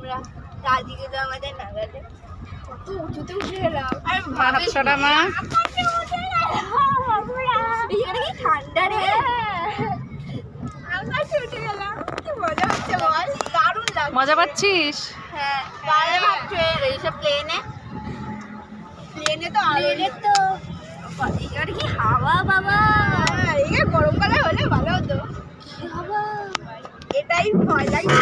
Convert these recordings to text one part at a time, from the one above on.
আমরা দাদিকে তো আমাদের নাগালে কত উঁচুতে উঠে গেলাম। আর বাচ্চাটা মা এখানে কি ঠান্ডা রে, আকাশে উঠে গেলাম। কি মজা হচ্ছে বল, দারুণ লাগছে। মজা পাচ্ছিস? হ্যাঁ বাইরে ভাবছো এইসব প্লেনে তো প্লেনে তো এখানে কি হাওয়া বাবা। এখানে গরমকালে হলে ভালো হতো। কি হাওয়া, এটাই ভয় লাগে।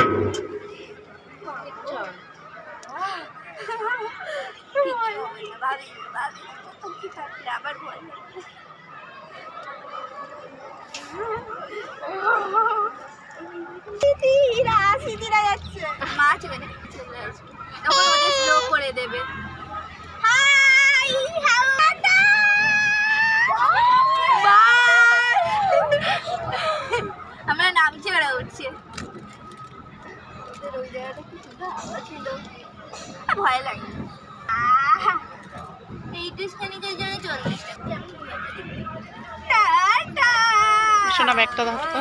আবার ভয় স্মৃতিরা যাচ্ছে। মা চলে আসবে তখন ওদের স্লো করে দেবে। আমরা নামছি ওরা উঠছে। ওই জায়গাটা কি সুন্দর হাওয়া ছিল, ভয় লাগে। এই ডিসকানিকের জন্য 40 টাকা। শোনা ব্যাগটা ধরতো।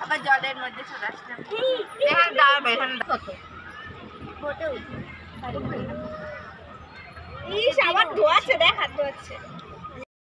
আবার জলের মধ্যে চলে আসলাম। আবার ধোয়াচ্ছে, দেখ হাত ধোয়াচ্ছে।